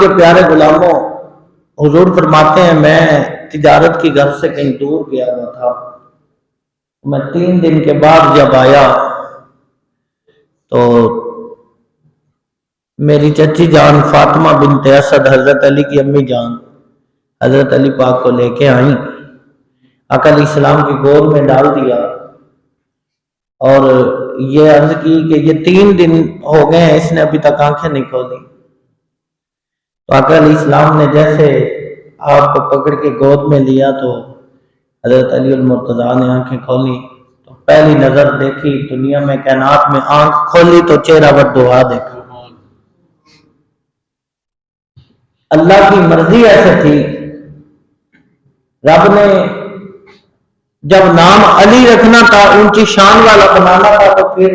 کے پیارے غلاموں، حضور فرماتے ہیں میں تجارت کی گھر سے کہیں دور گیا ہوا تھا، میں 3 دن کے بعد جب آیا تو میری چچی جان فاطمہ بنت اسد حضرت علی کی امی جان حضرت علی پاک کو لے کے آئیں، آقا علیہ السلام کی گود میں ڈال دیا اور یہ عرض کی کہ یہ 3 دن ہو گئے ہیں اس نے ابھی تک آنکھیں نہیں کھولی۔ تو آقا علیہ السلام نے جیسے آپ کو پکڑ کے گود میں لیا تو حضرت علی المرتضیٰ نے آنکھیں کھولی تو پہلی نظر دیکھی دنیا میں کائنات میں، آنکھ کھولی تو چہرہ بددعا دیکھا۔ اللہ کی مرضی ایسے تھی، رب نے جب نام علی رکھنا تھا، اونچی شان والا بنانا تھا، تو پھر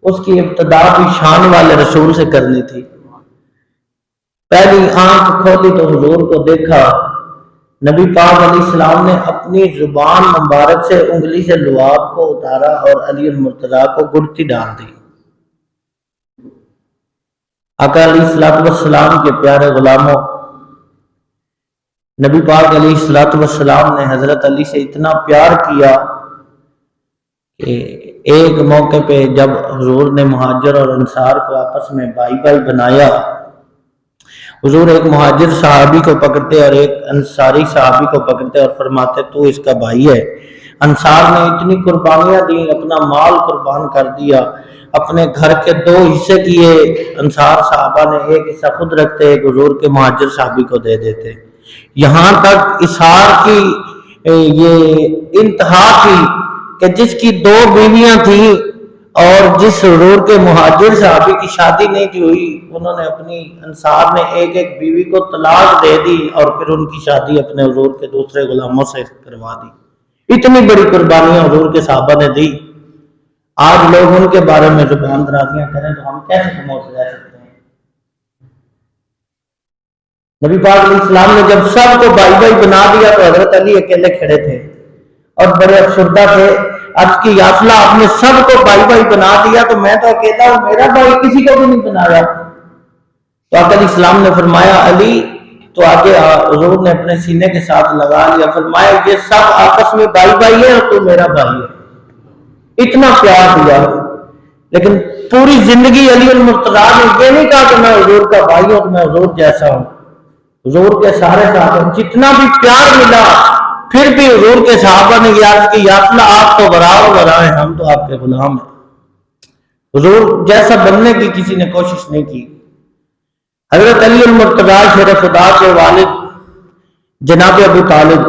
اس کی ابتدا بھی شان والے رسول سے کرنی تھی۔ پہلی آنکھ کھولی تو حضور کو دیکھا، نبی پاک علیہ السلام نے اپنی زبان مبارک سے انگلی سے لعاب کو اتارا اور علی المرتضیٰ کو گڑتی ڈال دی۔ آقا علیہ السلام کے پیارے غلاموں، نبی پاک علیہ السلام نے حضرت علی سے اتنا پیار کیا کہ ایک موقع پہ جب حضور نے مہاجر اور انصار کو آپس میں بھائی بھائی بنایا، حضور ایک مہاجر صحابی کو پکڑتے اور ایک انصاری صحابی کو پکڑتے اور فرماتے تو اس کا بھائی ہے۔ انصار نے اتنی قربانیاں دی، اپنا مال قربان کر دیا، اپنے گھر کے 2 حصے کیے، انصار صحابہ نے ایک حصہ خود رکھتے، ایک حضور کے مہاجر صحابی کو دے دیتے۔ یہاں تک اصحار کی یہ انتہا تھی کہ جس کی 2 بیویاں تھیں اور جس حضور کے مہاجر صحابی کی شادی نہیں کی ہوئی، انہوں نے اپنی انصار نے ایک ایک بیوی کو طلاق دے دی اور پھر ان کی شادی اپنے حضور کے دوسرے غلاموں سے کروا دی۔ اتنی بڑی قربانیاں حضور کے صحابہ نے دی۔ آج لوگ ان کے بارے میں زبان درازیاں کریں تو ہم کیسے خاموش رہ سکتے ہیں؟ نبی پاک علیہ السلام نے جب سب کو بھائی بھائی بنا دیا تو حضرت علی اکیلے کھڑے تھے اور بڑے افسردہ تھے۔ عرض کی یا رسول اللہ، آپ نے سب کو بھائی بھائی بنا دیا تو میں تو اکیلا ہوں، میرا بھائی کسی کو بھی نہیں بنایا۔ تو آقا علیہ السلام نے فرمایا علی تو آگے حضور نے اپنے سینے کے ساتھ لگا لیا، فرمایا یہ سب آپس میں بھائی بھائی ہے اور تو میرا بھائی ہے۔ اتنا پیار دیا، لیکن پوری زندگی علی المرتضیٰ نے یہ نہیں کہا کہ میں حضور کا بھائی ہوں، میں حضور جیسا ہوں۔ حضور کے سارے صحابہ جتنا بھی پیار ملا، پھر بھی حضور کے صحابہ نے یاد کی یا رسول اللہ آپ تو برا ہیں، ہم تو آپ کے غلام ہیں۔ حضور جیسا بننے کی کسی نے کوشش نہیں کی۔ حضرت علی المرتضیٰ شیر خدا کے والد جناب ابو طالب،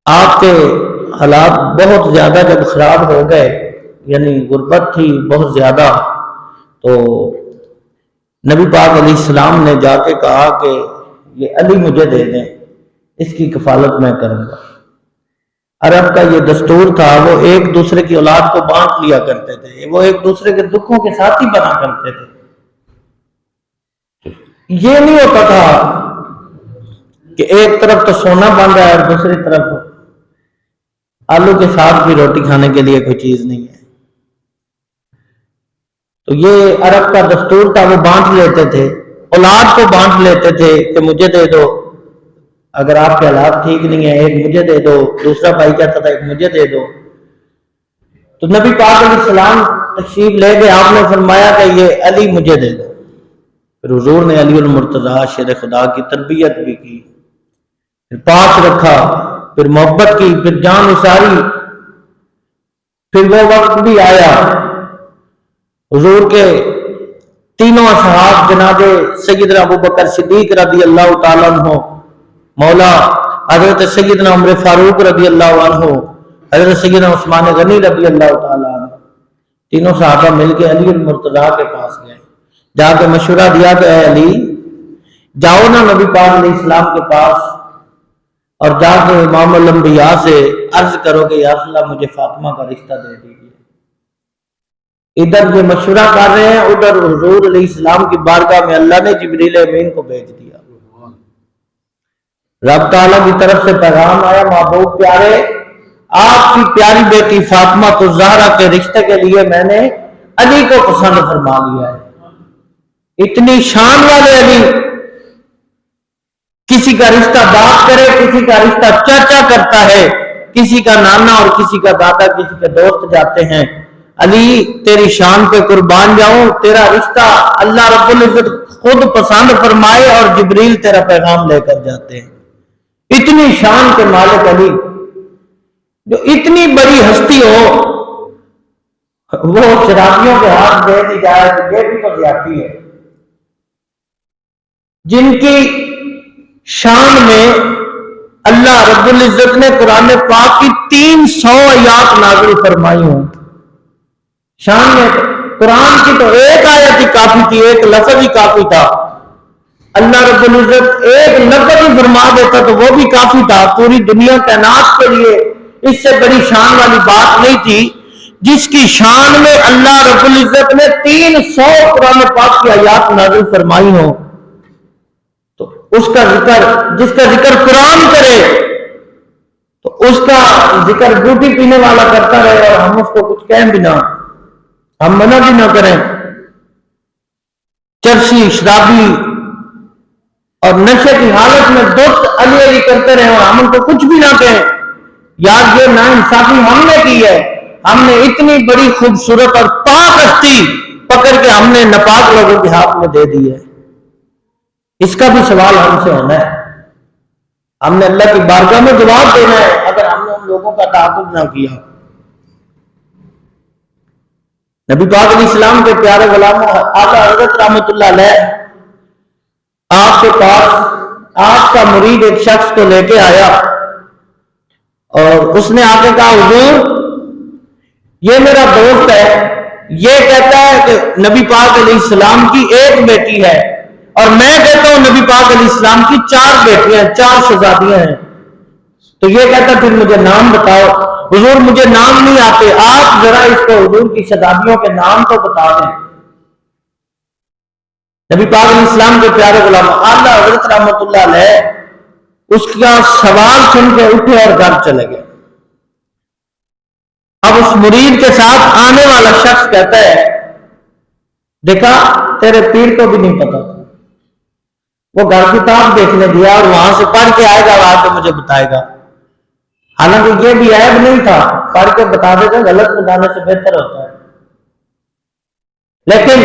آپ کے حالات بہت زیادہ جب خراب ہو گئے، یعنی غربت تھی بہت زیادہ، تو نبی پاک علیہ السلام نے جا کے کہا کہ یہ علی مجھے دے دیں، اس کی کفالت میں کروں گا۔ عرب کا یہ دستور تھا، وہ ایک دوسرے کی اولاد کو بانٹ لیا کرتے تھے، وہ ایک دوسرے کے دکھوں کے ساتھی بنا کرتے تھے۔ یہ نہیں ہوتا تھا کہ ایک طرف تو سونا بن رہا ہے اور دوسری طرف آلو کے ساتھ بھی روٹی کھانے کے لیے کوئی چیز نہیں ہے۔ تو یہ عرب کا دستور تھا، وہ بانٹ لیتے تھے، اولاد کو بانٹ لیتے تھے کہ مجھے دے دو، اگر آپ کے حالات ٹھیک نہیں ہے ایک مجھے دے دو، دوسرا بھائی کہتا تھا ایک مجھے دے دو۔ تو نبی پاک علیہ السلام تشریف لے گئے، آپ نے فرمایا کہ یہ علی مجھے دے دو۔ پھر حضور نے علی المرتضیٰ شیر خدا کی تربیت بھی کی، پھر پاس رکھا، پھر محبت کی، پھر جان نثاری۔ پھر وہ وقت بھی آیا حضور کے تینوں اصحاب جناب سیدنا ابوبکر صدیق رضی اللہ تعالیٰ عنہ، مولا حضرت سیدنا عمر فاروق رضی اللہ عنہ، حضرت سیدنا عثمان غنی رضی اللہ تعالیٰ عنہ، تینوں صحابہ مل کے علی المرتضیٰ کے پاس گئے، جا کے مشورہ دیا کہ اے علی جاؤ نا نبی پاک علیہ السلام کے پاس اور جا کے امام الانبیاء سے عرض کرو کہ یا رسول اللہ مجھے فاطمہ کا رشتہ دے دیجیے۔ ادھر یہ مشورہ کر رہے ہیں، ادھر حضور علیہ السلام کی بارگاہ میں اللہ نے جبریل امین کو بھیج دیا۔ رب تعالیٰ کی طرف سے پیغام آیا، محبوب پیارے آپ کی پیاری بیٹی فاطمہ الزہرا کے رشتے کے لیے میں نے علی کو پسند فرما لیا ہے۔ اتنی شان والے علی، کسی کا رشتہ باپ کرے، کسی کا رشتہ چاچا کرتا ہے، کسی کا نانا اور کسی کا دادا، کسی کے دوست جاتے ہیں. علی تیری شان پہ قربان جاؤں، تیرا رشتہ اللہ رب العزت خود پسند فرمائے اور جبریل تیرا پیغام لے کر جاتے ہیں. اتنی شان کے مالک علی، جو اتنی بڑی ہستی ہو وہ شرابیوں کے ہاتھ دے دی جائے تو یہ بھی تو زیادتی ہے. جن کی شان میں اللہ رب العزت نے قرآن پاک کی 300 آیات نازل فرمائی ہوں. شان میں قرآن کی تو ایک آیت ہی کافی تھی، ایک لفظ ہی کافی تھا. اللہ رب العزت ایک لفظ ہی فرما دیتا تو وہ بھی کافی تھا. پوری دنیا کائنات کے لیے اس سے بڑی شان والی بات نہیں تھی. جس کی شان میں اللہ رب العزت نے 300 قرآن پاک کی آیات نازل فرمائی ہوں، تو اس کا ذکر، جس کا ذکر قرآن کرے تو اس کا ذکر ڈوٹی پینے والا کرتا رہے اور ہم اس کو کچھ کہیں بھی نہ، ہم منع بھی نہ کریں. چرسی، شرابی اور نشے کی حالت میں دوست علی علی کرتے رہے اور ہم ان کو کچھ بھی نہ کہیں. یار یہ ناانصافی ہم نے کی ہے. ہم نے اتنی بڑی خوبصورت اور پاک ہستی پکڑ کے ہم نے ناپاک لوگوں کے ہاتھ میں دے دی ہے. اس کا بھی سوال ہم سے ہونا ہے. ہم نے اللہ کی بارگاہ میں جواب دینا ہے اگر ہم نے ان لوگوں کا تعاقب نہ کیا. نبی پاک علیہ السلام کے پیارے غلاموں، آقا حضرت رحمت اللہ علیہ آپ کے پاس آپ کا مرید ایک شخص کو لے کے آیا اور اس نے آ کے کہا حضور یہ میرا دوست ہے، یہ کہتا ہے کہ نبی پاک علیہ السلام کی ایک بیٹی ہے اور میں کہتا ہوں نبی پاک علیہ السلام کی 4 بیٹیاں، 4 شہزادیاں ہیں. تو یہ کہتا پھر مجھے نام بتاؤ. حضور مجھے نام نہیں آتے، آپ ذرا اس کو حضور کی شہزادیوں کے نام تو بتا دیں. نبی پاک علیہ السلام کے پیارے غلام اعلیٰ حضرت رحمت اللہ علیہ اس کا سوال سن کے اٹھے اور گھر چلے گئے. اب اس مرید کے ساتھ آنے والا شخص کہتا ہے دیکھا تیرے پیر کو بھی نہیں پتا. وہ گھر کتاب دیکھنے دیا اور وہاں سے پڑھ کے آئے گا اور آ کے مجھے بتائے گا. حالانکہ یہ بھی عیب نہیں تھا، پڑھ کے بتا دیتا غلط بتانے سے بہتر ہوتا ہے. لیکن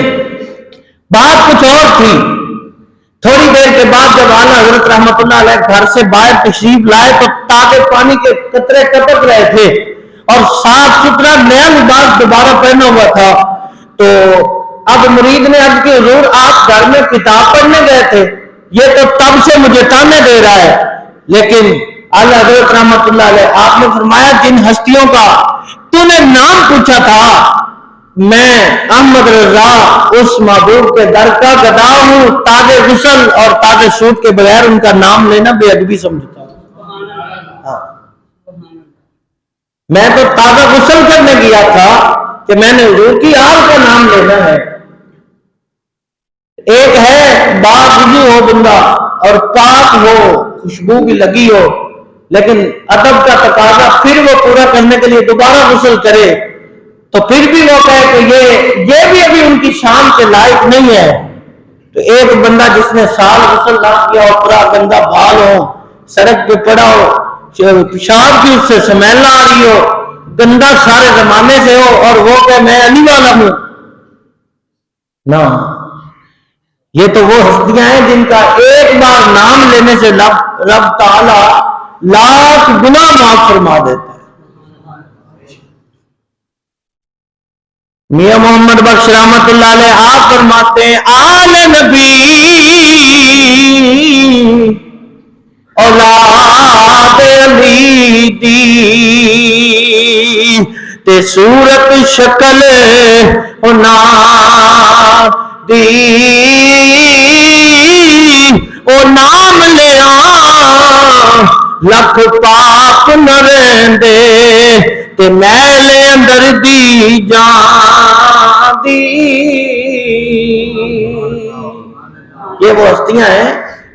بات کچھ اور تھی. تھوڑی دیر کے بعد جب اعلیٰ حضرت رحمت اللہ علیہ گھر سے باہر تشریف لائے تو تازے پانی کے قطرے ٹپک رہے تھے اور صاف ستھرا نیا لباس دوبارہ پہنا ہوا تھا. تو اب مرید نے عرض کی حضور آپ گھر میں کتاب پڑھنے گئے تھے، یہ تو تب سے مجھے تانے دے رہا ہے. لیکن اعلیٰ حضرت رحمت اللہ علیہ آپ نے فرمایا جن ہستیوں کا تو نے نام پوچھا تھا میں احمد رضا اس محبوب کے در کا گدا ہوں، تازے غسل اور تازے سوٹ کے بغیر ان کا نام لینا بے ادبی سمجھتا ہوں. میں تو تازہ غسل کرنے گیا تھا کہ میں نے حضور کی آل کا نام لینا ہے. ایک ہے باوضو ہو بندہ اور پاک ہو، خوشبو بھی لگی ہو، لیکن ادب کا تقاضا پھر وہ پورا کرنے کے لیے دوبارہ غسل کرے تو پھر بھی وہ کہے کہ یہ بھی ابھی ان کی شان کے لائق نہیں ہے. تو ایک بندہ جس نے سال غسل نہ کیا ہو، پورا گندا بال ہو، سڑک پہ پڑا ہو، پیشاب کی اس سے سمیل نہ آ رہی ہو، گندا سارے زمانے سے ہو اور وہ کہ میں علی والا ہوں، نہ. یہ تو وہ ہستیاں ہیں جن کا ایک بار نام لینے سے رب تعالی لاکھ گناہ معاف فرما دیتا ہے. میاں محمد بخش رحمت اللہ علیہ آپ فرماتے ہیں آل نبی اولاد علی دی تے صورت شکل ہونا دی او نام لیا لکھ پاک نہ رہندے تے میلے اندر دی جان دی. یہ وہ ہستیاں ہیں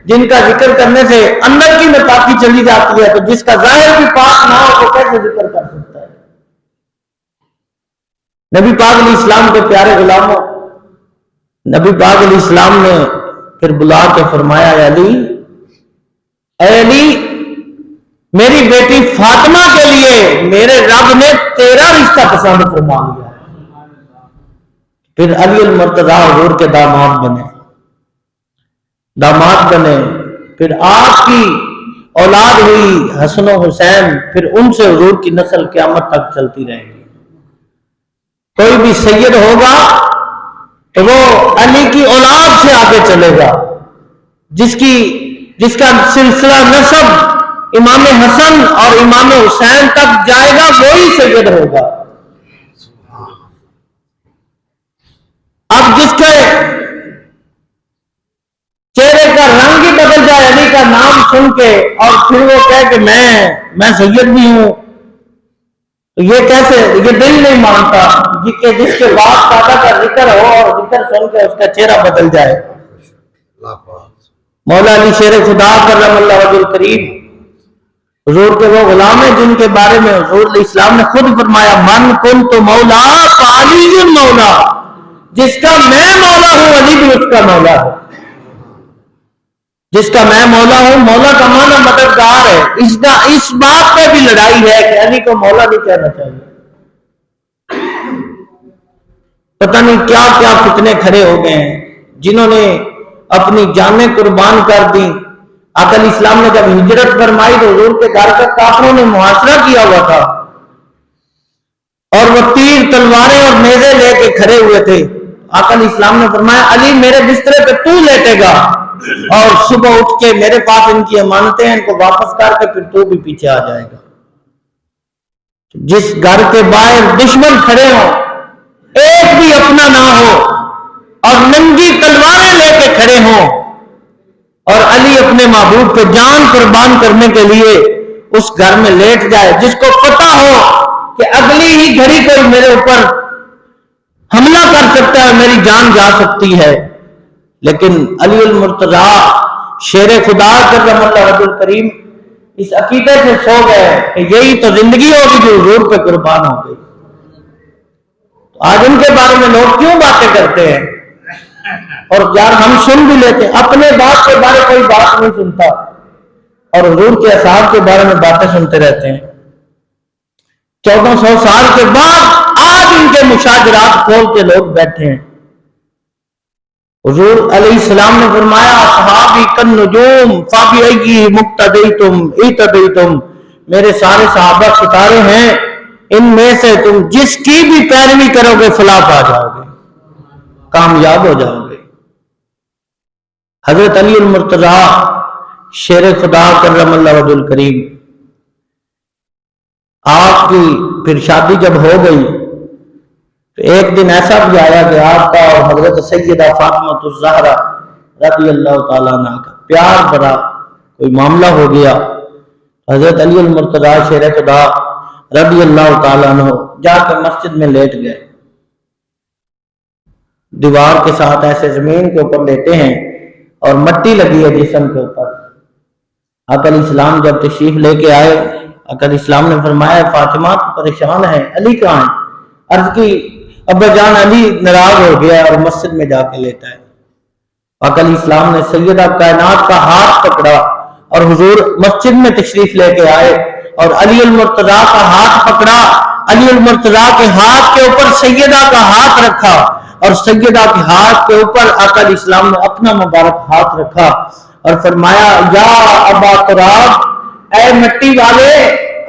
جن کا ذکر کرنے سے اندر کی ناپاکی چلی جاتی ہے. تو جس کا ظاہر بھی پاک نہ ہو تو کیسے ذکر کر سکتا ہے. نبی پاک علیہ السلام کے پیارے غلاموں، نبی پاک علیہ السلام نے پھر بلا کے فرمایا اے علی میری بیٹی فاطمہ کے لیے میرے رب نے تیرا رشتہ پسند فرما لیا. پھر علی المرتضیٰ حضور کے داماد بنے. پھر آپ کی اولاد ہوئی حسن و حسین. پھر ان سے حضور کی نسل قیامت تک چلتی رہے گی. کوئی بھی سید ہوگا تو وہ علی کی اولاد سے آگے چلے گا. جس کا سلسلہ نسب امام حسن اور امام حسین تک جائے گا وہی سید ہوگا. اب جس کے چہرے کا رنگ ہی بدل جائے علی کا نام سن کے اور پھر وہ کہے کہ میں سید بھی ہوں، تو یہ کیسے؟ یہ دل نہیں مانتا کہ جس کے بعد دادا کا ذکر ہو اور ذکر سن کے اس کا چہرہ بدل جائے. مولا علی شیر خدا کرم اللہ وجہ الکریم حضور کے وہ غلام ہیں جن کے بارے میں حضور علیہ السلام نے خود فرمایا من کنت مولا فعلی مولا. جس کا میں مولا ہوں علی بھی اس کا مولا ہے. جس کا میں مولا ہوں، مولا کا معنی مددگار ہے. اس بات پہ بھی لڑائی ہے کہ علی کو مولا نہیں کہنا چاہیے. پتہ نہیں کیا کیا فتنے کھڑے ہو گئے ہیں جنہوں نے اپنی جانیں قربان کر دی. آقا علیہ السلام نے جب ہجرت فرمائی تو حضور کے گھر کا کافروں نے محاصرہ کیا ہوا تھا اور وہ تیر تلواریں اور نیزے لے کے کھڑے ہوئے تھے. آقا علیہ السلام نے فرمایا علی میرے بسترے پہ تو لیٹے گا اور صبح اٹھ کے میرے پاس ان کی امانتیں ہیں، ان کو واپس کر کے پھر تو بھی پیچھے آ جائے گا. جس گھر کے باہر دشمن کھڑے ہوں، ایک بھی اپنا نہ ہو اور ننگی تلواریں لے کے کھڑے ہوں اور علی اپنے محبوب کو جان قربان کرنے کے لیے اس گھر میں لیٹ جائے، جس کو پتا ہو کہ اگلی ہی گھڑی کوئی میرے اوپر حملہ کر سکتا ہے، میری جان جا سکتی ہے، لیکن علی المرتضیٰ شیر خدا کرم اللہ وجہ الکریم اس عقیدے سے سو گئے کہ یہی تو زندگی ہوگی جو حضور پہ قربان ہو گئی. آج ان کے بارے میں لوگ کیوں باتیں کرتے ہیں؟ اور یار ہم سن بھی لیتے ہیں، اپنے باپ کے بارے کوئی بات نہیں سنتا اور حضور کے اصحاب کے بارے میں باتیں سنتے رہتے ہیں. 1400 سال کے بعد آج ان کے مشاجرات کھول کے لوگ بیٹھے ہیں. حضور علیہ السلام نے فرمایا اصحابی کالنجوم فبأی مقتدیتم اہتدیتم. میرے سارے صحابہ ستارے ہیں، ان میں سے تم جس کی بھی پیروی کرو گے فلاح پا جاؤ گے، کامیاب ہو جاؤ گے. حضرت علی المرتضیٰ شیر خدا کرم اللہ وجہ الکریم، آپ کی پھر شادی جب ہو گئی تو ایک دن ایسا بھی آیا کہ آپ کا اور حضرت سیدہ فاطمہ الزہرا رضی اللہ تعالیٰ عنہ کا پیار بھرا کوئی معاملہ ہو گیا. حضرت علی المرتضیٰ شیر خدا رضی اللہ تعالیٰ عنہ جا کر مسجد میں لیٹ گئے. دیوار کے ساتھ ایسے زمین کے اوپر لیٹے ہیں اور مٹی لگی ہے جسم کے اوپر. آقا علیہ السلام جب تشریف لے کے آئے، آقا علیہ السلام نے فرمایا فاطمہ پریشان ہے، علی کہاں ہے؟ عرض کی ابا جان علی ناراض ہو گیا اور مسجد میں جا کے لیٹا ہے. آقا علیہ السلام نے سیدہ کائنات کا ہاتھ پکڑا اور حضور مسجد میں تشریف لے کے آئے اور علی المرتضیٰ کا ہاتھ پکڑا. علی المرتضیٰ کے ہاتھ کے اوپر سیدہ کا ہاتھ رکھا اور سیدہ کے ہاتھ کے اوپر آقا علیہ السلام نے اپنا مبارک ہاتھ رکھا اور فرمایا یا ابا تراب، اے مٹی والے.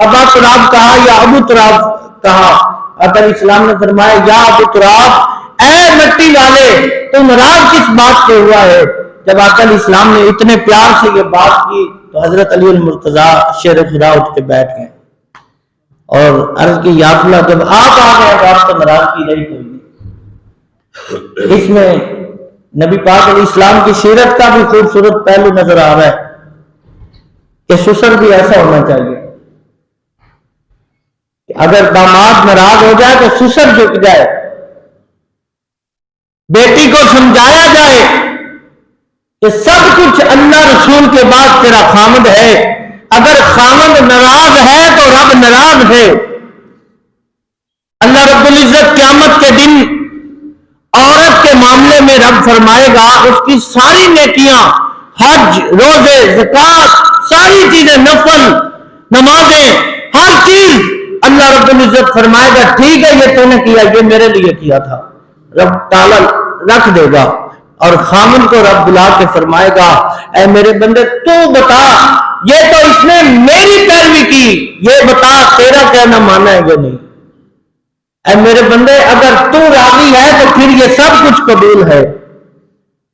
ابا تراب کہا یا ابو تراب کہا. آقا علیہ السلام نے فرمایا یا ابو تراب، اے مٹی والے تو ناراض کس بات سے ہوا ہے؟ جب آقا علیہ السلام نے اتنے پیار سے یہ بات کی تو حضرت علی المرتضیٰ شیر خدا اٹھ کے بیٹھ گئے اور عرض کی یا اللہ جب آپ آ گئے تو آپ تو ناراضگی نہیں کوئی. اس میں نبی پاک علیہ السلام کی سیرت کا بھی خوبصورت پہلو نظر آ رہا ہے کہ سسر بھی ایسا ہونا چاہیے کہ اگر داماد ناراض ہو جائے تو سسر جھک جائے، بیٹی کو سمجھایا جائے کہ سب کچھ اللہ رسول کے بعد تیرا خامد ہے، اگر خامد ناراض ہے تو رب ناراض ہے. اللہ رب العزت قیامت کے دن عورت کے معاملے میں رب فرمائے گا اس کی ساری نیکیاں، حج، روزے، زکات، ساری چیزیں، نفل، نمازیں، ہر چیز اللہ رب العزت فرمائے گا ٹھیک ہے یہ تو نے کیا، یہ میرے لیے کیا تھا، رب تعالی رکھ دے گا۔ اور خامن کو رب بلا کے فرمائے گا اے میرے بندے تو بتا، یہ تو اس نے میری پیروی کی، یہ بتا تیرا کہنا مانا ہے یا نہیں؟ اے میرے بندے اگر تو راضی ہے تو پھر یہ سب کچھ قبول ہے،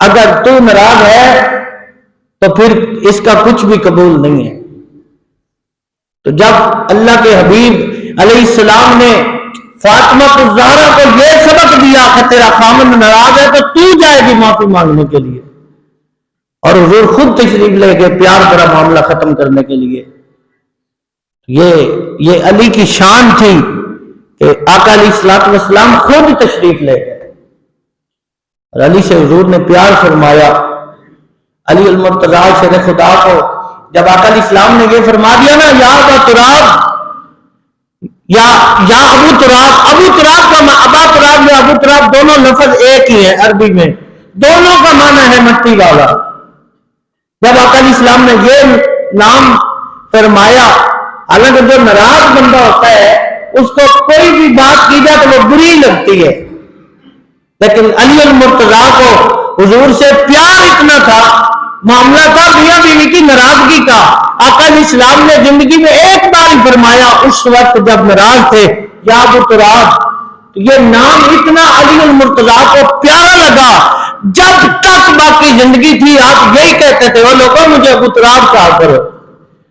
اگر تو ناراض ہے تو پھر اس کا کچھ بھی قبول نہیں ہے۔ تو جب اللہ کے حبیب علیہ السلام نے فاطمہ الزہرا کو یہ سبق دیا کہ تیرا خامن ناراض ہے تو تو جائے گی معافی مانگنے کے لیے، اور حضور خود تشریف لے گئے پیار بھرا معاملہ ختم کرنے کے لیے۔ یہ علی کی شان تھی کہ آقا علیہ السلام خود تشریف لے گئے، اور علی سے حضور نے پیار فرمایا۔ علی المرتضیٰ شیر خدا کو جب آقا علیہ السلام نے یہ فرما دیا نا یا ابا تراب، یا ابو تراب، ابو تراب کا ابا تراب یا ابو تراب دونوں لفظ ایک ہی ہیں عربی میں، دونوں کا معنی ہے مٹی والا۔ جب آقا علیہ السلام نے یہ نام فرمایا، حالانکہ جو ناراض بندہ ہوتا ہے اس کو کوئی بھی بات کی جائے تو وہ بری لگتی ہے، لیکن علی المرتضیٰ کو حضور سے پیار اتنا تھا، معاملہ تھا میاں بیوی کی ناراضگی کا۔ آقا علیہ السلام نے زندگی میں ایک بار ہی فرمایا اس وقت جب ناراض تھے یا ابو تراب، یہ نام اتنا علی المرتضیٰ کو پیارا لگا، جب تک باقی زندگی تھی آپ یہی کہتے تھے وہ لوگوں مجھے ابو تراب کہا کرو،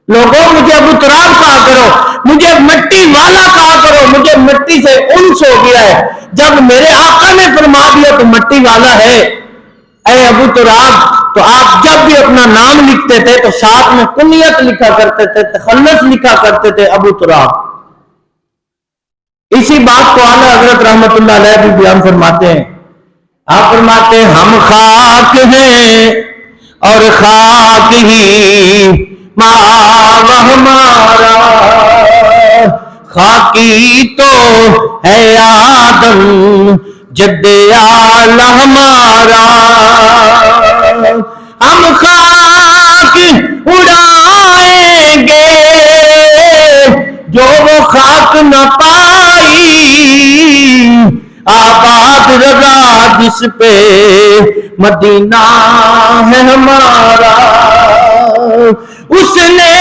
لوگوں مجھے ابو تراب کہا کرو، مجھے مٹی والا کہا کرو، مجھے مٹی سے انس ہو گیا ہے۔ جب میرے آقا نے فرما دیا تو مٹی والا ہے اے ابو تراب، تو آپ جب بھی اپنا نام لکھتے تھے تو ساتھ میں کنیت لکھا کرتے تھے، تخلص لکھا کرتے تھے ابو تراب۔ اسی بات کو اعلیٰ حضرت رحمت اللہ علیہ بھی بیان فرماتے ہیں، آپ فرماتے ہیں ہم خاک ہیں اور خاک ہی ماں ہمارا، خاکی تو ہے آدم جد اعلی ہمارا، ہم خاک اڑائیں گے جو وہ خاک نہ پائی، آباد رضا جس پہ مدینہ ہے ہمارا، اس نے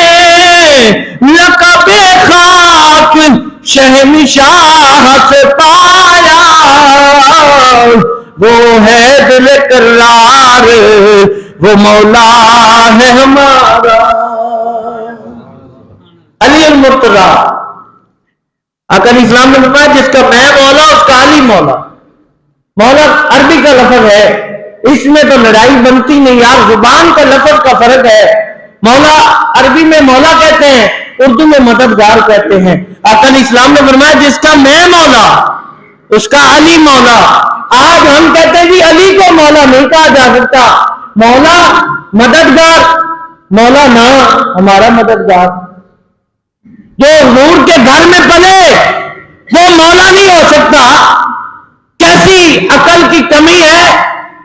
لقب خاک شہنشاہ سے پایا، وہ ہے دل قرار وہ مولا ہے ہمارا۔ علی المرتضیٰ آقا علیہ السلام نے فرمایا جس کا میں مولا اس کا علی مولا۔ مولا عربی کا لفظ ہے، اس میں تو لڑائی بنتی نہیں یار، زبان کا لفظ کا فرق ہے۔ مولا عربی میں مولا کہتے ہیں، اردو میں مددگار کہتے ہیں۔ آقا علیہ السلام نے فرمایا جس کا میں مولا اس کا علی مولا۔ آج ہم کہتے ہیں جی علی کو مولا نہیں کہا جا سکتا، مولا مددگار، مولا نہ ہمارا مددگار۔ جو حضور کے گھر میں پلے وہ مولا نہیں ہو سکتا، کیسی عقل کی کمی ہے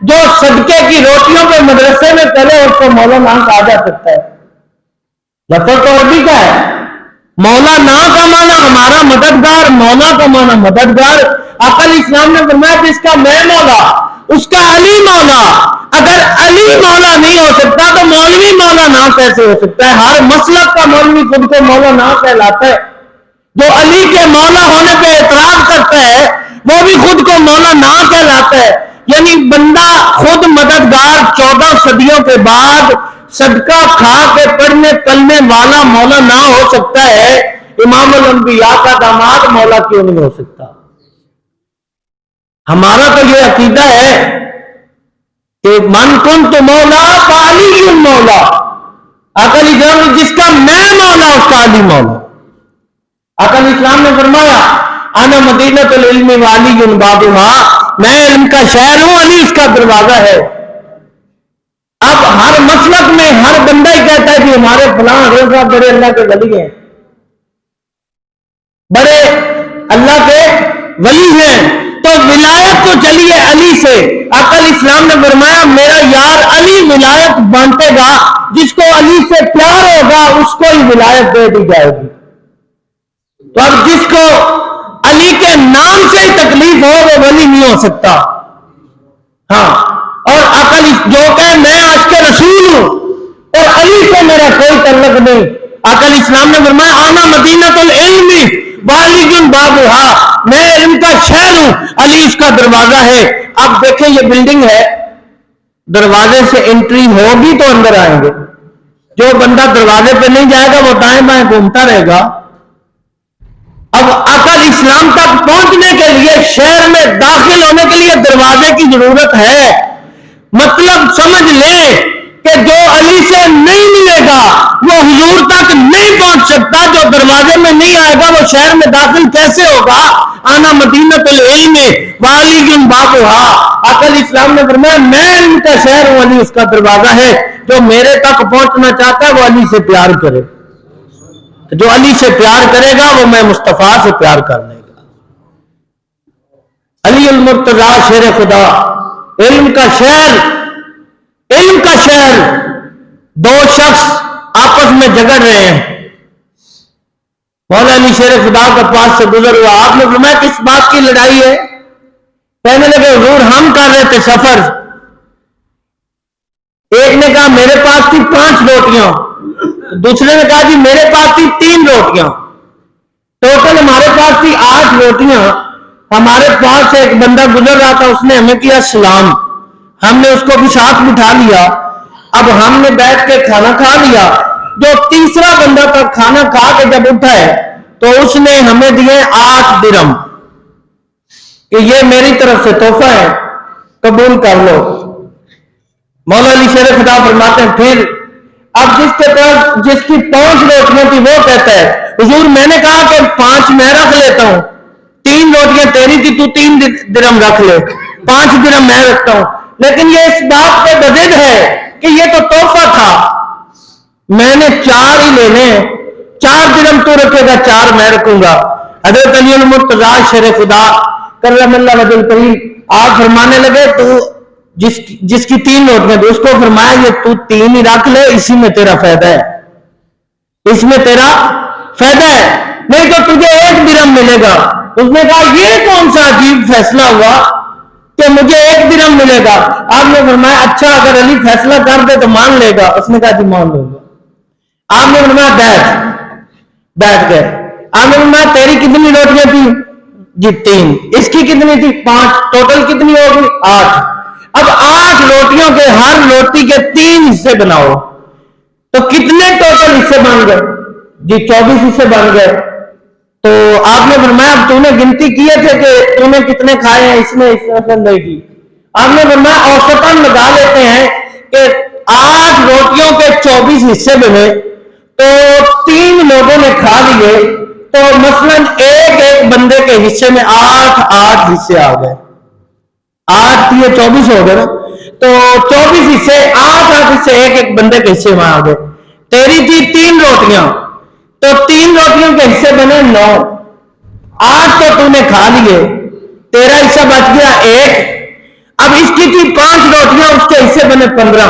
جو صدقے کی روٹیوں پہ مدرسے میں پلے اس کو مولا نہ کہا جا سکتا ہے۔ لفظ تو عربی کا ہے، مولا نا کا معنی ہمارا مددگار، مولا کا معنی مددگار۔ آقا علیہ السلام نے فرمایا جس کا میں مولا اس کا علی مولا۔ اگر علی مولا نہیں ہو سکتا تو مولوی مولا نہ کیسے ہو سکتا ہے؟ ہر مسلک کا مولوی خود کو مولا نہ کہلاتا ہے۔ جو علی کے مولا ہونے پہ اعتراض کرتا ہے وہ بھی خود کو مولا نہ کہلاتا ہے۔ یعنی بندہ خود مددگار 14 صدیوں کے بعد صدقہ کھا کے پڑھنے کلمے والا مولا نہ ہو سکتا ہے، امام الانبیاء کا داماد مولا کیوں نہیں ہو سکتا؟ ہمارا تو یہ عقیدہ ہے کہ من کنت مولا فعلی مولا۔ آقا علیہ السلام جس کا میں مولا اس کا علی مولا۔ آقا علیہ السلام نے فرمایا انا مدینۃ العلم وعلی بابها، میں علم کا شہر ہوں، علی اس کا دروازہ ہے۔ اب ہر مسلک میں ہر بندہ ہی کہتا ہے کہ ہمارے فلاں حضرت صاحب بڑے اللہ کے ولی ہیں، بڑے اللہ کے ولی ہیں، تو ولایت تو چلی ہے علی سے. آقا علیہ السلام نے فرمایا میرا یار علی ولایت بانٹے گا, جس کو علی سے پیار ہوگا اس کو ہی ولایت دے دی جائے گی. تو اب جس کو علی کے نام سے تکلیف ہو وہ ولی نہیں ہو سکتا. ہاں, اور آقا جو کہ میں عاشق رسول ہوں اور علی سے میرا کوئی تعلق نہیں. آقا علیہ السلام نے فرمایا آنا مدینۃ العلم وعلی بابھا, میں علم کا شہر ہوں, علی اس کا دروازہ ہے. اب دیکھیں یہ بلڈنگ ہے, دروازے سے انٹری ہوگی تو اندر آئیں گے. جو بندہ دروازے پہ نہیں جائے گا وہ دائیں بائیں گھومتا رہے گا. اب آقا علیہ السلام تک پہنچنے کے لیے, شہر میں داخل ہونے کے لیے دروازے کی ضرورت ہے. مطلب سمجھ لیں کہ جو علی سے نہیں ملے گا وہ حضور تک نہیں پہنچ سکتا. جو دروازے میں نہیں آئے گا وہ شہر میں داخل کیسے ہوگا؟ آنا مدینۃ العلم وعلی بابھا. آقا علیہ السلام نے فرمایا میں علم کا شہر ہوں, علی اس کا دروازہ ہے. جو میرے تک پہنچنا چاہتا ہے وہ علی سے پیار کرے. جو علی سے پیار کرے گا وہ میں مصطفیٰ سے پیار کر لے گا. علی المرتضیٰ شیر خدا, علم کا شہر. علم کا شہر, دو شخص آپس میں جگڑ رہے ہیں. مولا علی شیر خدا کا پاس سے گزر ہوا, آپ نے فرمایا کس بات کی لڑائی ہے؟ کہنے لگے حضور ہم کر رہے تھے سفر. ایک نے کہا میرے پاس تھی 5 روٹیاں, دوسرے نے کہا جی میرے پاس تھی 3 روٹیاں. ٹوٹل ہمارے پاس تھی 8 روٹیاں. ہمارے پاس ایک بندہ گزر رہا تھا, اس نے ہمیں کیا سلام, ہم نے اس کو بھی ساتھ بٹھا لیا. اب ہم نے بیٹھ کے کھانا کھا لیا. جو تیسرا بندہ تھا کھانا کھا کے جب اٹھا ہے تو اس نے ہمیں دیے 8 درہم کہ یہ میری طرف سے تحفہ ہے, قبول کر لو. مولا علی شیر خدا فرماتے ہیں پھر اب جس کی 5 روٹیاں تھی وہ کہتا ہے حضور میں نے کہا کہ 5 میں رکھ لیتا ہوں, 3 روٹیاں تیری تھی, تو 3 درہم رکھ لے, 5 درہم میں رکھتا ہوں. لیکن یہ اس بات پہ بدد ہے کہ یہ تو تحفہ تھا, میں نے 4 ہی لینے, 4 درہم تو رکھے گا, 4 میں رکھوں گا. حضرت علی المرتضیٰ شیر خدا کرم اللہ وجہ الکریم آپ فرمانے لگے تو جس کی 3 روٹیاں تھی اس کو فرمایا یہ تو 3 ہی رکھ لے, اسی میں تیرا فائدہ ہے, اس میں تیرا فائدہ ہے, نہیں تو تجھے 1 درہم ملے گا. اس نے کہا یہ کون سا عجیب فیصلہ ہوا کہ مجھے 1 درہم ملے گا؟ آپ نے فرمایا اچھا اگر علی فیصلہ کر دے تو مان لے گا. اس نے کہا جی مان لوں گا. آپ نے فرمایا بیٹھ گئے. آپ نے فرمایا تیری کتنی روٹیاں تھی؟ جی 3. اس کی کتنی تھی؟ 5. ٹوٹل کتنی ہوگی؟ 8. اب 8 روٹیوں کے ہر روٹی کے 3 حصے بناؤ تو کتنے ٹوٹل حصے بن گئے؟ جی 24 حصے بن گئے. تو آپ نے فرمایا اب تو نے گنتی کیے تھے کہ تو نے کتنے کھائے ہیں؟ اس نے نہیں کی. آپ نے فرمایا اوسطاً لگا لیتے ہیں کہ 8 روٹیوں کے 24 حصے بنے تو 3 لوگوں نے کھا لیے, تو مثلاً ایک بندے کے حصے میں 8 حصے آ گئے. 8 یہ 24 ہو گئے نا, تو 24 حصے 8 حصے ایک بندے کے حصے میں آ گئے. تیری تھی 3 روٹیاں تو 3 روٹیوں کے حصے بنے 9. 8 تو نے کھا لیے, تیرا حصہ بچ گیا 1. اب اس کی تھی 5 روٹیاں, اس کے حصے بنے 15.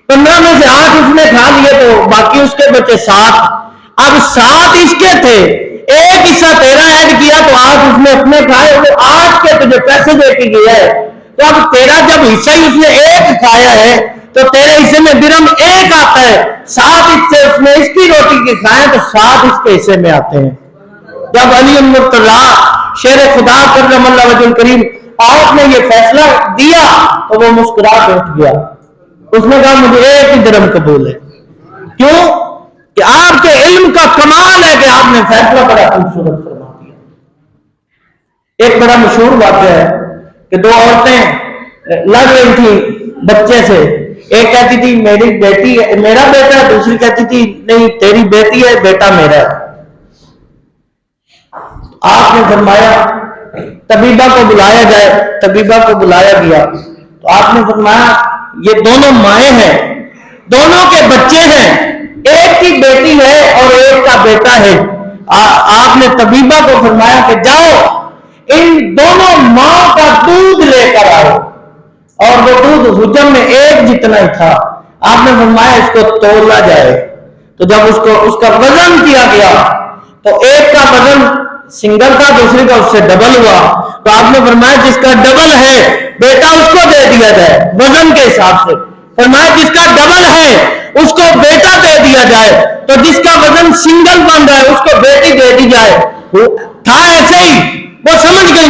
15 میں سے 8 اس نے کھا لیے تو باقی اس کے بچے 7. اب 7 اس کے تھے, 1 حصہ تیرا ایڈ کیا تو 8 اس نے اپنے کھائے, وہ 8 کے تجھے پیسے دے کے گیا ہے. تو اب تیرا جب حصہ ہی اس نے 1 کھایا ہے تو تیرے حصے میں درہم 1 آتا ہے. 7 حصے اس نے اس کی روٹی کے کھائے تو 7 اس کے حصے میں آتے ہیں. جب علی المرتضیٰ شیر خدا کرم اللہ وجہ الکریم آپ نے یہ فیصلہ دیا تو وہ مسکرا کے اٹھ گیا. اس نے کہا مجھے 1 ہی درہم قبول ہے. کیوں کہ آپ کے علم کا کمال ہے کہ آپ نے فیصلہ بڑا خوبصورت فرما دیا. ایک بڑا مشہور واقعہ ہے کہ 2 عورتیں لڑ رہی تھی بچے سے. ایک کہتی تھی میری بیٹی ہے, میرا بیٹا ہے, دوسری کہتی تھی نہیں تیری بیٹی ہے, بیٹا میرا ہے. آپ نے فرمایا طبیبہ کو بلایا جائے. طبیبہ کو بلایا گیا تو آپ نے فرمایا یہ دونوں مائیں ہیں, دونوں کے بچے ہیں, ایک کی بیٹی ہے اور ایک کا بیٹا ہے. آپ نے طبیبہ کو فرمایا کہ جاؤ ان دونوں ماں کا دودھ لے کر آؤ، اور وہ دودھ حجم میں ایک جتنا ہی تھا. آپ نے فرمایا اس کو تولا جائے. تو جب اس کا وزن کیا گیا تو ایک کا وزن سنگل تھا، دوسرے کا اس سے ڈبل ہوا. تو آپ نے فرمایا جس کا ڈبل ہے بیٹا اس کو دے دیا جائے وزن کے حساب سے. فرمایا جس کا ڈبل ہے اس کو بیٹا دے دیا جائے. تو جس کا وزن سنگل بن رہا ہے اس کو بیٹی دے دی جائے. تھا ایسے ہی، وہ سمجھ گئی.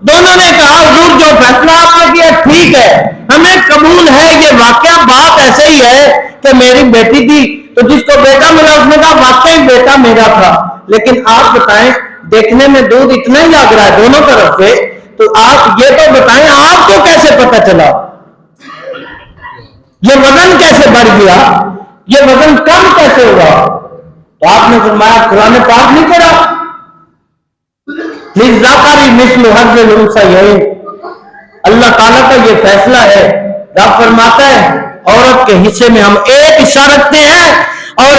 دونوں نے کہا حضور جو فیصلہ آپ نے کیا ٹھیک ہے، ہمیں قبول ہے. یہ واقعہ بات ایسے ہی ہے کہ میری بیٹی تھی تو جس کو بیٹا ملا اس نے کہا واقعی بیٹا میرا تھا. لیکن آپ بتائیں دیکھنے میں دودھ اتنا ہی لگ رہا ہے دونوں طرف سے، تو آپ یہ تو بتائیں آپ کو کیسے پتہ چلا؟ یہ وزن کیسے بڑھ گیا؟ یہ وزن کم کیسے ہوا؟ تو آپ نے فرمایا قرآن پاک نہیں پڑھا؟ للذکر مثل حظ الانثیین. اللہ تعالیٰ کا یہ فیصلہ ہے. رب فرماتا ہے عورت کے حصے میں ہم ایک حصہ رکھتے ہیں اور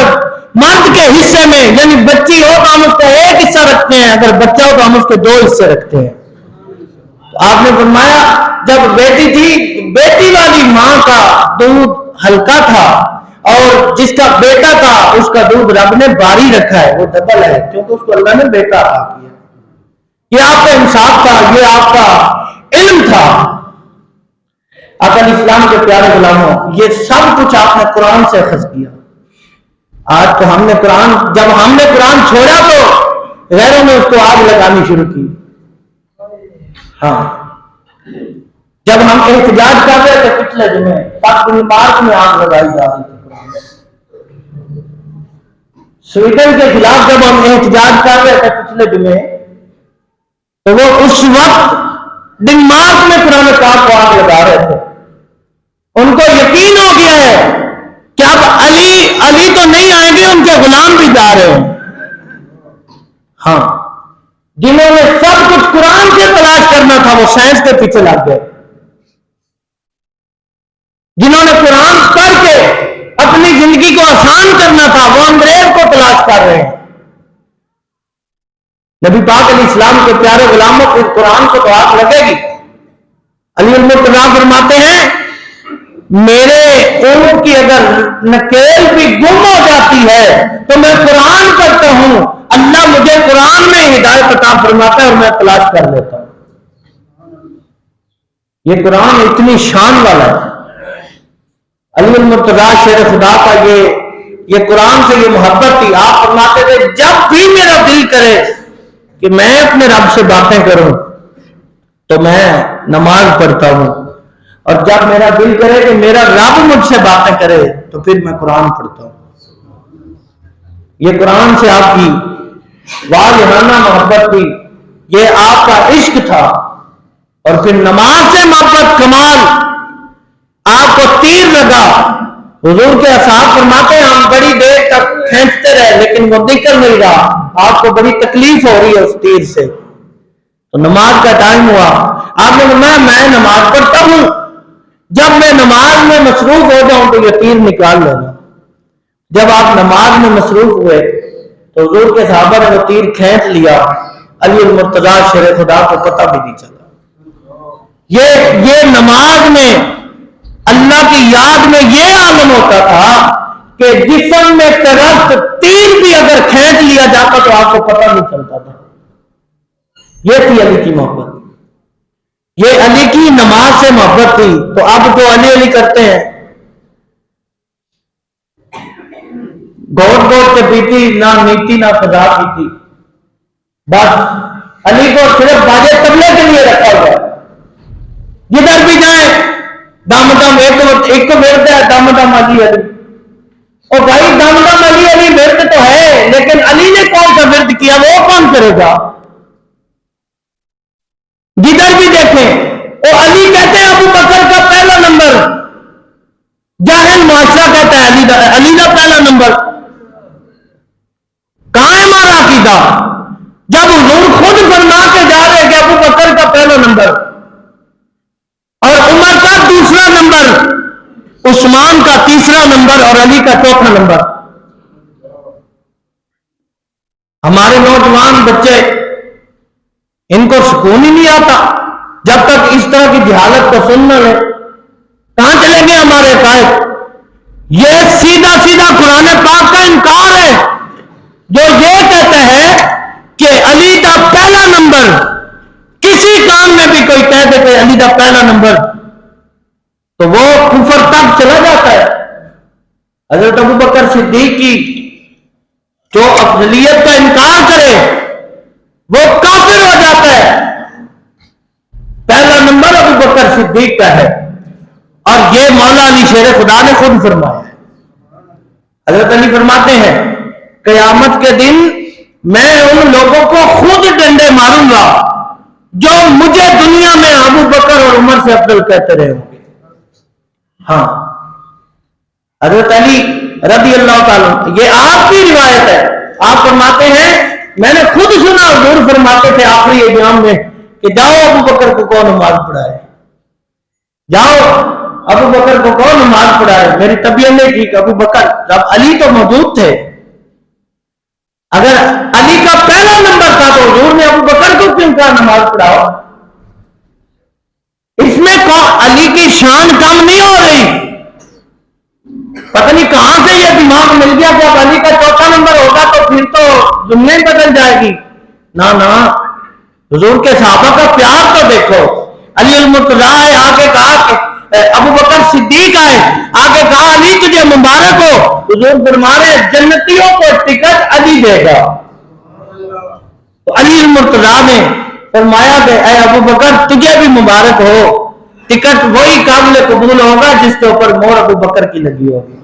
مرد کے حصے میں یعنی بچی ہو تو ہم اس کا ایک حصہ رکھتے ہیں، اگر بچہ ہو تو ہم اس کے 2 حصے رکھتے ہیں. آپ نے فرمایا جب بیٹی تھی بیٹی والی ماں کا دودھ ہلکا تھا اور جس کا بیٹا تھا اس کا دودھ رب نے باری رکھا ہے، وہ ڈبل ہے کیونکہ اس کو اللہ نے بیٹا عطا کیا. یہ آپ کا انصاف تھا، یہ آپ کا علم تھا. اقل اسلام کے پیارے غلاموں، یہ سب کچھ آپ نے قرآن سے اخذ کیا. آج تو جب ہم نے قرآن چھوڑا تو غیروں نے اس کو آگ لگانی شروع کی. ہاں جب ہم احتجاج کر رہے تھے پچھلے جمعے پارک میں آگ لگائی جا رہی تھی. سویڈن کے خلاف جب ہم احتجاج کر رہے تھے پچھلے جمعے تو وہ اس وقت ڈنمارک میں قرآن پاک کو آگ لگا رہے تھے. ان کو یقین ہو گیا ہے کہ اب علی تو نہیں آئیں گے، ان کے غلام بھی جا رہے ہیں. ہاں جنہوں نے سب کچھ قرآن سے تلاش کرنا تھا وہ سائنس کے پیچھے لگ گئے. جنہوں نے قرآن پڑھ کے اپنی زندگی کو آسان کرنا تھا وہ انگریز کو تلاش کر رہے ہیں. نبی پاک علیہ السلام کے پیارے غلاموں کو قرآن کو تو آگ لگے گی. علی المرتضیٰ فرماتے ہیں میرے اونٹ کی اگر نکیل بھی گم ہو جاتی ہے تو میں قرآن پڑھتا ہوں، اللہ مجھے قرآن میں ہدایت عطا فرماتا ہے اور میں تلاش کر لیتا ہوں. یہ قرآن اتنی شان والا ہے. علی المرتضیٰ شیر خدا کا یہ قرآن سے یہ محبت تھی. آپ فرماتے تھے جب بھی میرا دل کرے کہ میں اپنے رب سے باتیں کروں تو میں نماز پڑھتا ہوں، اور جب میرا دل کرے کہ میرا رب مجھ سے باتیں کرے تو پھر میں قرآن پڑھتا ہوں. یہ قرآن سے آپ کی واجبانہ محبت تھی، یہ آپ کا عشق تھا. اور پھر نماز سے محبت کمال. آپ کو تیر لگا، حضور کے اصحاب فرماتے ہیں ہم بڑی دیر تک کھینچتے رہے لیکن وہ نکل نہیں رہا، آپ کو بڑی تکلیف ہو رہی ہے اس تیر سے. تو نماز کا ٹائم ہوا، آپ نے فرمایا میں نماز پڑھتا ہوں، جب میں نماز میں مصروف ہو جاؤں تو یہ تیر نکال لینا. جب آپ نماز میں مصروف ہوئے تو حضور کے صحابہ نے وہ تیر کھینچ لیا. علی المرتضیٰ شیر خدا کو پتہ بھی نہیں چلا. یہ نماز میں اللہ کی یاد میں یہ عالم ہوتا تھا کہ جسم میں ترست تیر بھی اگر کھینچ لیا جاتا تو آپ کو پتہ نہیں چلتا تھا. یہ تھی علی کی محبت، یہ علی کی نماز سے محبت تھی. تو اب تو علی کرتے ہیں، گھوٹ گھوٹ کے پیتی، نہ نیتی نہ فضا پیتی. بس علی کو صرف باجے تبلے کے لیے رکھا ہوا ہے. جدھر بھی جائیں دم دم ایک کو ورد ہے دم دم علی علی. اور بھائی دم دم علی علی ورد تو ہے لیکن علی نے کون سا ورد کیا وہ کون کرے گا؟ جدھر بھی دیکھیں وہ علی کہتے ہیں ابو بکر کا پہلا نمبر، جاہل معاشرہ کہتا ہے علی کا پہلا نمبر. کہاں ہے ہمارا عقیدہ؟ جب حضور خود فرما کے جا رہے کہ ابو بکر کا پہلا نمبر اور عمر کا دوسرا نمبر، عثمان کا تیسرا نمبر اور علی کا چوتھا نمبر. ہمارے نوجوان بچے ان کو سکون ہی نہیں آتا جب تک اس طرح کی جہالت کو سن نہ لے. کہاں چلے گئے ہمارے قائد؟ یہ سیدھا سیدھا قرآن پاک کا انکار ہے جو یہ کہتا ہے کہ علی کا پہلا نمبر. کسی کام میں بھی کوئی کہہ دے کہ علی کا پہلا نمبر تو وہ کفر تک چلا جاتا ہے. حضرت ابو بکر صدیق کی جو افضلیت کا انکار کرے وہ کافر ہو جاتا ہے. پہلا نمبر ابو بکر صدیق کا ہے اور یہ مولا علی شیر خدا نے خود فرمایا ہے. حضرت علی فرماتے ہیں قیامت کے دن میں ان لوگوں کو خود ڈنڈے ماروں گا جو مجھے دنیا میں ابو بکر اور عمر سے افضل کہتے رہے ہوں گے. ہاں حضرت علی رضی اللہ تعالیٰ، یہ آپ کی روایت ہے، آپ فرماتے ہیں میں نے خود سنا حضور فرماتے تھے آخری ایام میں کہ جاؤ ابو بکر کو کون نماز پڑھائے، جاؤ ابو بکر کو کون نماز پڑھائے. میری طبیعت نہیں ٹھیک، ابو بکر، جب علی تو موجود تھے. اگر علی کا پہلا نمبر تھا تو حضور نے ابو بکر کو کیوں کہا نماز پڑھاؤ؟ اس میں علی کی شان کم نہیں ہو رہی. پتہ نہیں کہاں سے یہ دماغ مل گیا کہ اب علی کا چوتھا نمبر ہوگا تو پھر تو دنیا ہی بدل جائے گی. نہ حضور کے صحابہ کا پیار تو دیکھو. علی المرتضیٰ آئے، آگے کہا کہ ابو بکر صدیق آئے، آگے کہا علی تجھے مبارک ہو. حضور فرما رہے جنتیوں کو ٹکٹ علی دے گا. تو علی المرتضیٰ نے فرمایا کہ اے ابو بکر تجھے بھی مبارک ہو، ٹکٹ وہی قابل قبول ہوگا جس کے اوپر مہر ابو بکر کی لگی ہوگی.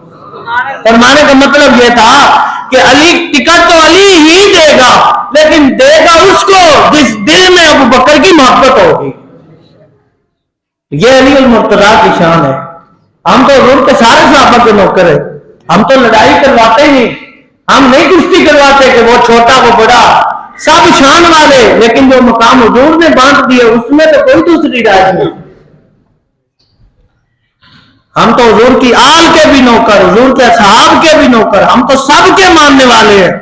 فرمانے کا مطلب یہ تھا کہ علی ٹکٹ تو علی ہی دے گا، لیکن دے گا اس کو جس دل میں ابو بکر کی محبت ہوگی. یہ علی المرتضیٰ کی شان ہے. ہم تو حضور کے سارے صحابہ کے نوکر ہیں، ہم تو لڑائی کرواتے نہیں، ہم نہیں کشتی کرواتے کہ وہ چھوٹا وہ بڑا، سب شان والے، لیکن جو مقام حضور نے بانٹ دیے اس میں تو کوئی دوسری رائے نہیں. ہم تو حضور کی آل کے بھی نوکر، حضور کے اصحاب کے بھی نوکر، ہم تو سب کے ماننے والے ہیں.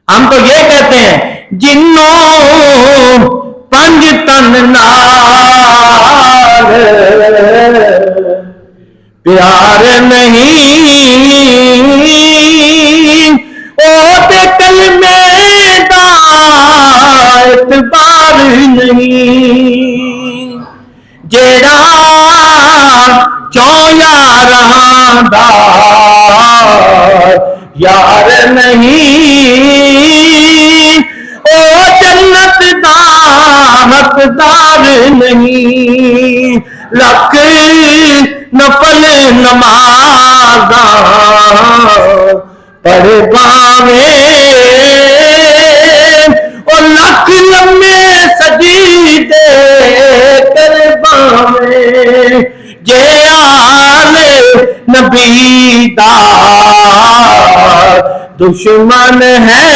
ہم تو یہ کہتے ہیں جنوں پنج تن نال پیار نہیں او تے کلمے دا اعتبار نہیں. جیڑا چوں یاراں دا یار نہیں او جنت دا حقدار نہیں. لکھ نفل نمازاں پڑھ باویں او لکھ لمے سجدے کر باویں، جے آل نبی دا دشمن ہے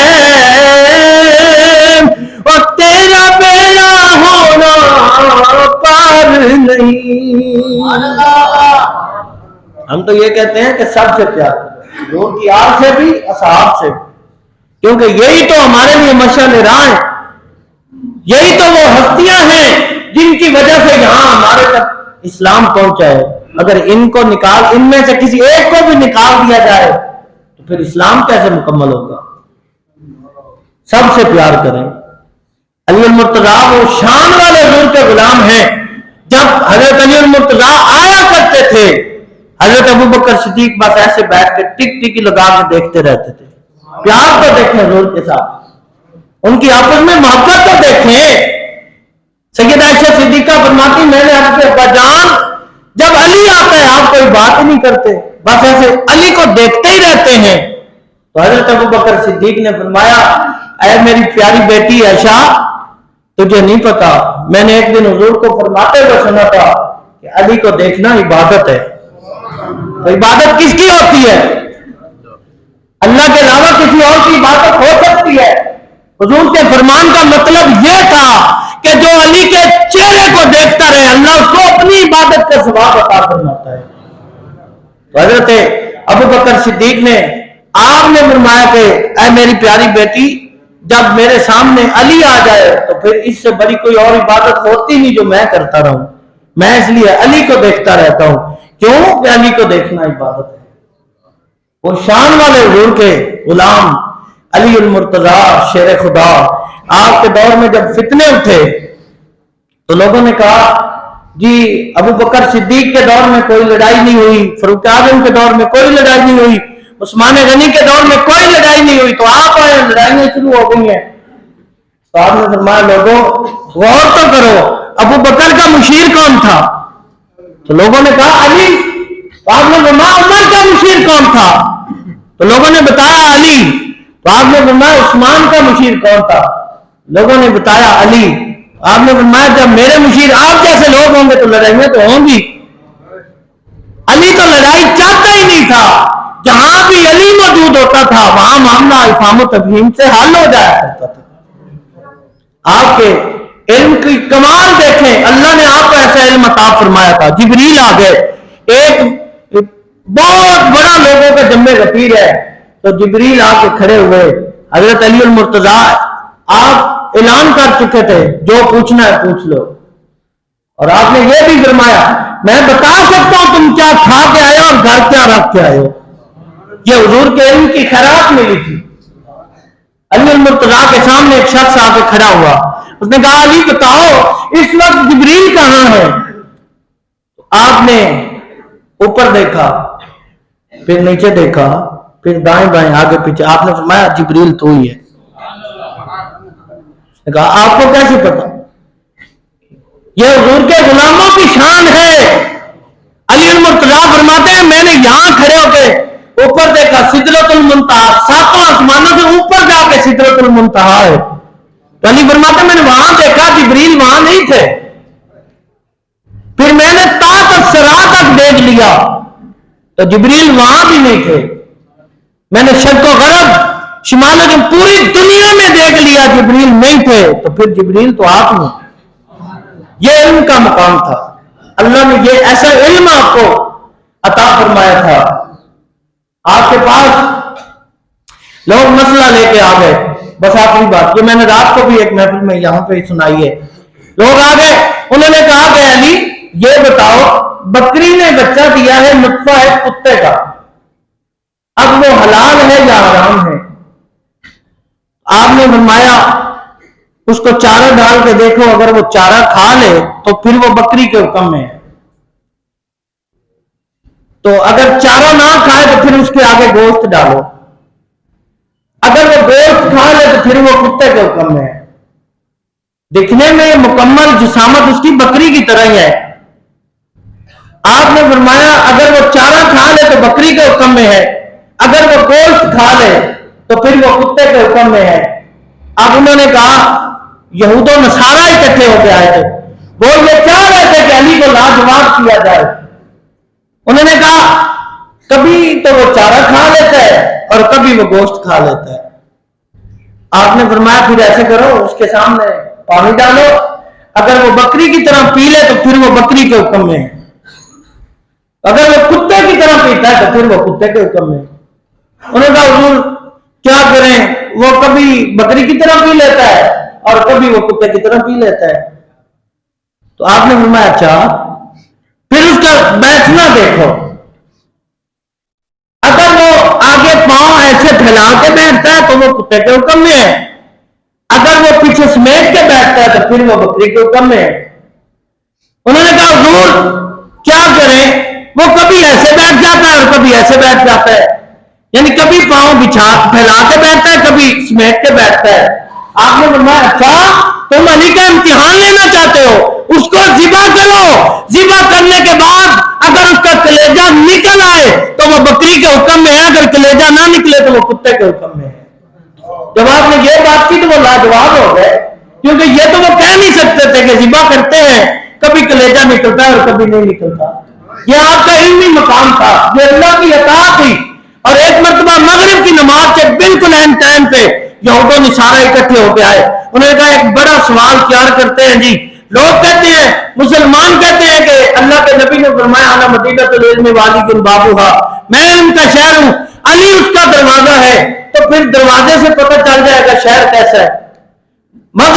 اور تیرا بیڑا ہونا پار نہیں. ہم تو یہ کہتے ہیں کہ سب سے پیار حضور کی آل سے بھی اصحاب سے بھی، کیونکہ یہی تو ہمارے لیے مشعل راہ ہیں، یہی تو وہ ہستیاں ہیں جن کی وجہ سے یہاں ہمارے تک اسلام پہنچا ہے. اگر ان کو ان میں سے کسی ایک کو بھی نکال دیا جائے تو پھر اسلام کیسے مکمل ہوگا؟ سب سے پیار کریں. علی المرتضیٰ وہ شان والے حضور کے غلام ہیں. جب حضرت علی المرتضیٰ آیا کرتے تھے حضرت ابو بکر صدیق بس ایسے بیٹھ کے ٹک ٹکی لگا کے دیکھتے رہتے تھے. پیار تو دیکھیں حضور کے ساتھ، ان کی آپس میں محبت تو دیکھیں. سیدہ عائشہ صدیقہ فرماتی میں نے آپ کے ابا جان جب علی آتا ہے آپ کوئی بات ہی نہیں کرتے، بس ایسے علی کو دیکھتے ہی رہتے ہیں. تو حضرت ابو بکر صدیق نے فرمایا اے میری پیاری بیٹی عائشہ تجھے نہیں پتا، میں نے ایک دن حضور کو فرماتے ہوئے سنا تھا کہ علی کو دیکھنا عبادت ہے. تو عبادت کس کی ہوتی ہے؟ اللہ کے علاوہ کسی اور کی عبادت ہو سکتی ہے؟ حضور کے فرمان کا مطلب یہ تھا کہ جو علی کے چہرے کو دیکھتا رہے اللہ اس کو اپنی عبادت کا ثواب عطا فرماتا ہے. تو حضرت ابو بکر صدیق نے آپ نے فرمایا کہ اے میری پیاری بیٹی جب میرے سامنے علی آ جائے تو پھر اس سے بڑی کوئی اور عبادت ہوتی نہیں جو میں کرتا رہوں. میں اس لیے علی کو دیکھتا رہتا ہوں. کیوں کہ علی کو دیکھنا عبادت ہے. وہ شان والے حضور کے غلام علی المرتضیٰ شیر خدا. آپ کے دور میں جب فتنے اٹھے تو لوگوں نے کہا جی ابو بکر صدیق کے دور میں کوئی لڑائی نہیں ہوئی, فاروق اعظم کے دور میں کوئی لڑائی نہیں ہوئی, عثمان غنی کے دور میں کوئی لڑائی نہیں ہوئی, تو آپ آئے لڑائیاں شروع ہو گئی ہیں. تو آپ نے فرمایا لوگوں غور تو کرو, ابو بکر کا مشیر کون تھا؟ تو لوگوں نے کہا علی. تو آپ نے فرمایا عمر کا مشیر کون تھا؟ تو لوگوں نے بتایا علی. تو آپ نے فرمایا عثمان کا مشیر کون تھا؟ لوگوں نے بتایا علی. آپ نے فرمایا جب میرے مشیر آپ جیسے لوگ ہوں گے تو لڑائیاں تو ہوں گی. علی تو لڑائی چاہتا ہی نہیں تھا. جہاں بھی علی موجود ہوتا تھا وہاں معاملہ افہام و تفہیم سے حل ہو جایا کرتا تھا. آپ کے علم کی کمال دیکھیں, اللہ نے آپ کو ایسا علم عطا فرمایا تھا. جبریل آ گئے, ایک بہت بڑا لوگوں کا جمع غفیر ہے, تو جبریل آ کے کھڑے ہوئے. حضرت علی المرتضیٰ آپ اعلان کر چکے تھے جو پوچھنا ہے پوچھ لو, اور آپ نے یہ بھی فرمایا میں بتا سکتا ہوں تم کیا کھا کے آئے ہو اور گھر کیا رکھ کے آئے ہو. یہ حضور کے علم کی خیرات ملی تھی. علی المرتضیٰ کے سامنے ایک شخص آ کے کھڑا ہوا. اس نے کہا علی بتاؤ اس وقت جبریل کہاں ہے؟ آپ نے اوپر دیکھا, پھر نیچے دیکھا, پھر دائیں بائیں آگے پیچھے. آپ نے فرمایا جبریل تو ہی ہے. اس نے کہا آپ کو کیسے پتا؟ یہ حضور کے غلاموں کی شان ہے. علی المرتضیٰ فرماتے ہیں میں نے یہاں کھڑے ہو کے اوپر دیکھا سدرۃ المنتہا, 7 آسمانوں سے اوپر جا کے سدرۃ المنتہا ہے. تو علی فرماتے ہیں میں نے وہاں دیکھا جبریل وہاں نہیں تھے. پھر میں نے تحت الثری تک دیکھ لیا تو جبریل وہاں بھی نہیں تھے. میں نے شرق و غرب شمال و جنوب پوری دنیا میں دیکھ لیا جبریل نہیں تھے. تو پھر جبریل تو آپ نے. یہ علم کا مقام تھا. اللہ نے یہ ایسا علم آپ کو عطا فرمایا تھا. آپ کے پاس لوگ مسئلہ لے کے آ گئے. بس آخری بات یہ میں نے رات کو بھی ایک محفل میں یہاں پہ سنائی ہے. لوگ آ گئے, انہوں نے کہا کہ علی یہ بتاؤ بکری نے بچہ دیا ہے نطفہ ہے کتے کا, اب وہ حلال ہے یا حرام ہے؟ آپ نے فرمایا اس کو چارہ ڈال کے دیکھو, اگر وہ چارہ کھا لے تو پھر وہ بکری کے حکم میں ہے. تو اگر چارہ نہ کھائے تو پھر اس کے آگے گوشت ڈالو. اگر وہ گوشت کھا لے تو پھر وہ کتے کے حکم میں ہے. دکھنے میں مکمل جسامت اس کی بکری کی طرح ہی ہے. آپ نے فرمایا اگر وہ چارہ کھا لے تو بکری کے حکم میں ہے, اگر وہ گوشت کھا لے تو پھر وہ کتے کے حکم میں ہے. اب انہوں نے کہا یہود و نصارہ اکٹھے ہو کے آئے تھے, وہ یہ چاہ رہے تھے کہ علی کو لاجواب کیا جائے. انہوں نے کہا کبھی تو وہ چارہ کھا لیتا ہے اور کبھی وہ گوشت کھا لیتا ہے. آپ نے فرمایا پھر ایسے کرو اس کے سامنے پانی ڈالو, اگر وہ بکری کی طرح پی لے تو پھر وہ بکری کے حکم میں ہے, اگر وہ کتے کی طرح پیتا ہے تو پھر وہ کتے کے حکم میں ہے. انہوں نے کہا حضور کیا کریں, وہ کبھی بکری کی طرح پی لیتا ہے اور کبھی وہ کتے کی طرح پی لیتا ہے. تو آپ نے فرمایا اچھا پھر اس کا بیٹھنا دیکھو, اگر وہ آگے پاؤں ایسے پھیلا کے بیٹھتا ہے تو وہ کتے کے حکم میں ہے, اگر وہ پیچھے سمیٹ کے بیٹھتا ہے تو پھر وہ بکری کے حکم میں ہے. انہوں نے کہا حضور کیا کریں, وہ کبھی ایسے بیٹھ جاتا ہے اور کبھی ایسے بیٹھ جاتا ہے, یعنی کبھی پاؤں بچھا پھیلا کے بیٹھتا ہے کبھی سمیٹ کے بیٹھتا ہے. آپ نے فرمایا اچھا تم علی کا امتحان لینا چاہتے ہو, اس کو ذبح کرو, ذبح کرنے کے بعد اگر اس کا کلیجہ نکل آئے تو وہ بکری کے حکم میں ہے, اگر کلیجہ نہ نکلے تو وہ کتے کے حکم میں ہے. جب آپ نے یہ بات کی تو وہ لاجواب ہو گئے, کیونکہ یہ تو وہ کہہ نہیں سکتے تھے کہ ذبح کرتے ہیں کبھی کلیجہ نکلتا ہے اور کبھی نہیں نکلتا. یہ آپ کا علمی مقام تھا, یہ اللہ کی عطا تھی. اور ایک مرتبہ مغرب کی نماز کے بالکل عین ٹائم پہ یہود و نصارہ اکٹھے ہو کے آئے. انہوں نے کہا ایک بڑا سوال کیا کرتے ہیں جی, لوگ کہتے ہیں مسلمان کہتے ہیں کہ اللہ کے نبی نے فرمایا انا مدینۃ العلم وعلی بابوہا, میں علم کا شہر ہوں, علی اس کا دروازہ ہے, تو پھر دروازے سے پتہ چل جائے گا شہر کیسا ہے. مگر